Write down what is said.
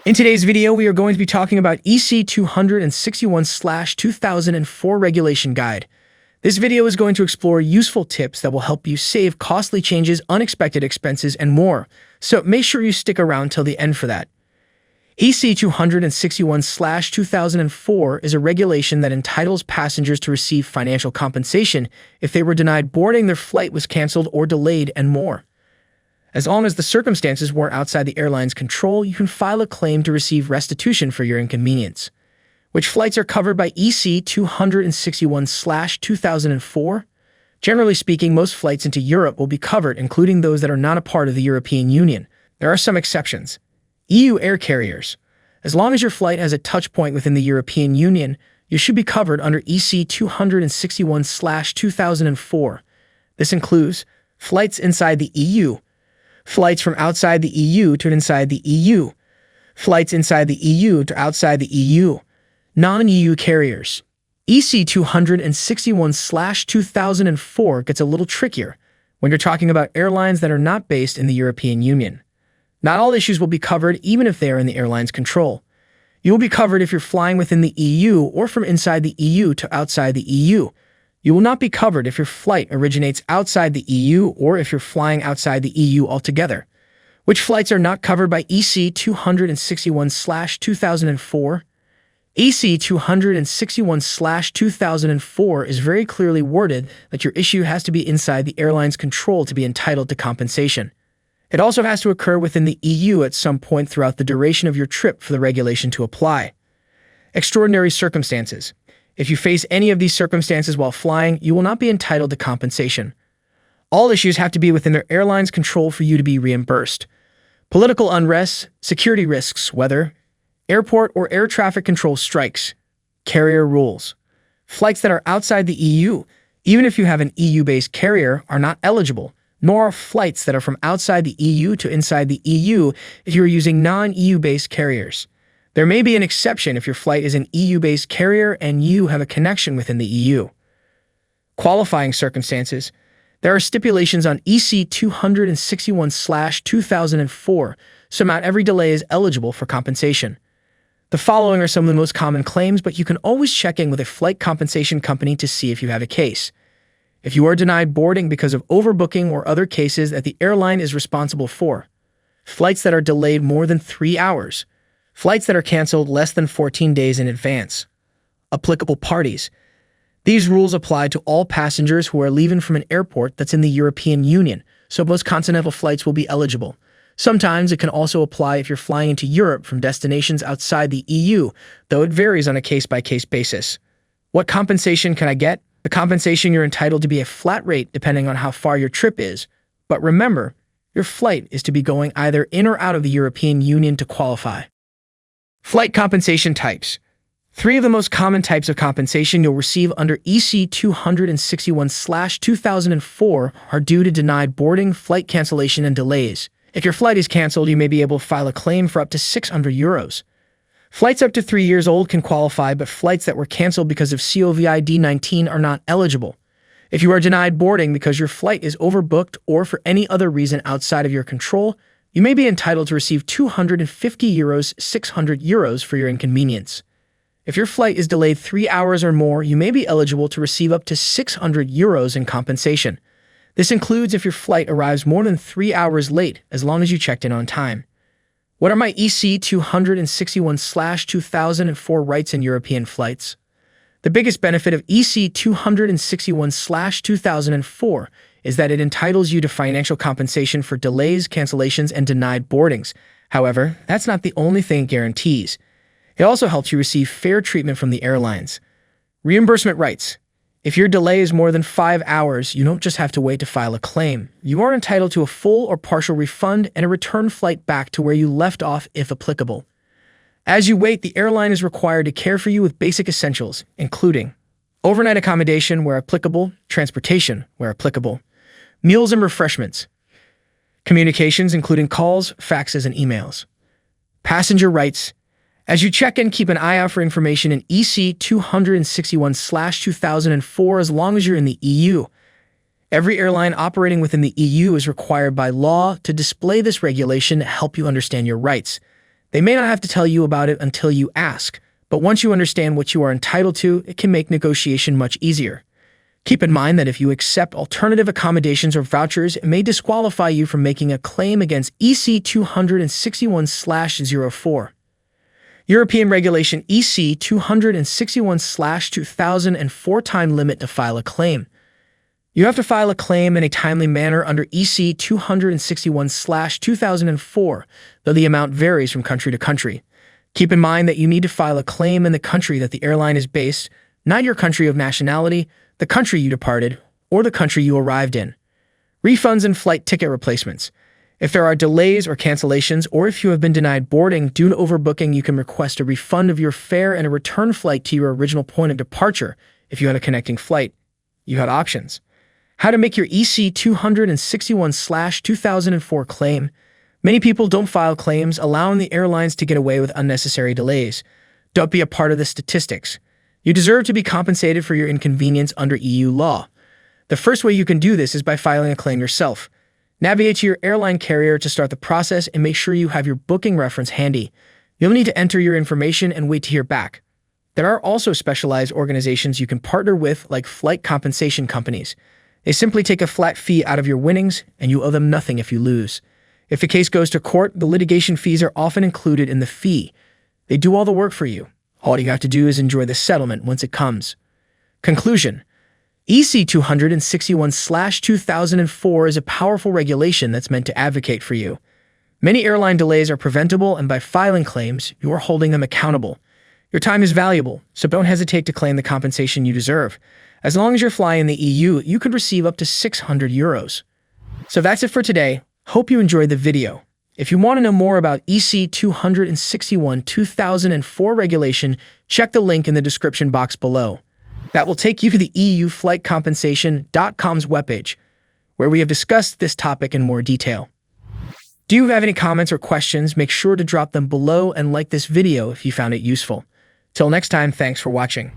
In today's video, we are going to be talking about EC261/2004 Regulation Guide. This video is going to explore useful tips that will help you save costly changes, unexpected expenses, and more, so make sure you stick around till the end for that. EC261/2004 is a regulation that entitles passengers to receive financial compensation if they were denied boarding, their flight was canceled or delayed, and more. As long as the circumstances weren't outside the airline's control, you can file a claim to receive restitution for your inconvenience. Which flights are covered by EC261/2004? Generally speaking, most flights into Europe will be covered, including those that are not a part of the European Union. There are some exceptions. EU air carriers. As long as your flight has a touch point within the European Union, you should be covered under EC261/2004. This includes flights inside the EU, flights from outside the EU to inside the EU, flights inside the EU to outside the EU, non-EU carriers. EC261/2004 gets a little trickier when you're talking about airlines that are not based in the European Union. Not all issues will be covered even if they are in the airline's control. You will be covered if you're flying within the EU or from inside the EU to outside the EU. You will not be covered if your flight originates outside the EU or if you're flying outside the EU altogether. Which flights are not covered by EC261/2004? EC261/2004 is very clearly worded that your issue has to be inside the airline's control to be entitled to compensation. It also has to occur within the EU at some point throughout the duration of your trip for the regulation to apply. Extraordinary circumstances. If you face any of these circumstances while flying, you will not be entitled to compensation. All issues have to be within their airline's control for you to be reimbursed. Political unrest, security risks, weather, airport or air traffic control strikes, carrier rules. Flights that are outside the EU, even if you have an EU-based carrier, are not eligible, nor are flights that are from outside the EU to inside the EU if you are using non-EU-based carriers. There may be an exception if your flight is an EU-based carrier and you have a connection within the EU. Qualifying circumstances. There are stipulations on EC261/2004, so not every delay is eligible for compensation. The following are some of the most common claims, but you can always check in with a flight compensation company to see if you have a case. If you are denied boarding because of overbooking or other cases that the airline is responsible for. Flights that are delayed more than 3 hours. Flights that are canceled less than 14 days in advance. Applicable parties. These rules apply to all passengers who are leaving from an airport that's in the European Union, so most continental flights will be eligible. Sometimes it can also apply if you're flying into Europe from destinations outside the EU, though it varies on a case-by-case basis. What compensation can I get? The compensation you're entitled to be a flat rate depending on how far your trip is. But remember, your flight is to be going either in or out of the European Union to qualify. Flight compensation types. 3 of the most common types of compensation you'll receive under EC261/2004 are due to denied boarding, flight cancellation, and delays. If your flight is canceled, you may be able to file a claim for up to €600. Flights up to 3 years old can qualify, but flights that were canceled because of COVID-19 are not eligible. If you are denied boarding because your flight is overbooked or for any other reason outside of your control, you may be entitled to receive €250, €600 for your inconvenience. If your flight is delayed 3 hours or more, you may be eligible to receive up to €600 in compensation. This includes if your flight arrives more than 3 hours late, as long as you checked in on time. What are my EC261/2004 rights in European flights? The biggest benefit of EC261/2004 is that it entitles you to financial compensation for delays, cancellations, and denied boardings. However, that's not the only thing it guarantees. It also helps you receive fair treatment from the airlines. Reimbursement rights. If your delay is more than 5 hours, you don't just have to wait to file a claim. You are entitled to a full or partial refund and a return flight back to where you left off if applicable. As you wait, the airline is required to care for you with basic essentials, including overnight accommodation where applicable, transportation where applicable, meals and refreshments, communications including calls, faxes, and emails. Passenger rights. As you check in, keep an eye out for information in EC261/2004 as long as you're in the EU. Every airline operating within the EU is required by law to display this regulation to help you understand your rights. They may not have to tell you about it until you ask, but once you understand what you are entitled to, it can make negotiation much easier. Keep in mind that if you accept alternative accommodations or vouchers, it may disqualify you from making a claim against EC261/04. European Regulation EC261/2004 time limit to file a claim. You have to file a claim in a timely manner under EC261/2004, though the amount varies from country to country. Keep in mind that you need to file a claim in the country that the airline is based, not your country of nationality, the country you departed, or the country you arrived in. Refunds and flight ticket replacements. If there are delays or cancellations, or if you have been denied boarding due to overbooking, you can request a refund of your fare and a return flight to your original point of departure. If you had a connecting flight, you had options. How to make your EC261/2004 claim. Many people don't file claims, allowing the airlines to get away with unnecessary delays. Don't be a part of the statistics. You deserve to be compensated for your inconvenience under EU law. The first way you can do this is by filing a claim yourself. Navigate to your airline carrier to start the process and make sure you have your booking reference handy. You'll need to enter your information and wait to hear back. There are also specialized organizations you can partner with, like flight compensation companies. They simply take a flat fee out of your winnings, and you owe them nothing if you lose. If the case goes to court, the litigation fees are often included in the fee. They do all the work for you. All you have to do is enjoy the settlement once it comes. Conclusion. EC261/2004 is a powerful regulation that's meant to advocate for you. Many airline delays are preventable, and by filing claims, you are holding them accountable. Your time is valuable, so don't hesitate to claim the compensation you deserve. As long as you're flying in the EU, you could receive up to €600. So that's it for today. Hope you enjoyed the video. If you want to know more about EC261/2004 regulation, check the link in the description box below. That will take you to the EUFlightCompensation.com's webpage, where we have discussed this topic in more detail. Do you have any comments or questions? Make sure to drop them below and like this video if you found it useful. Till next time, thanks for watching.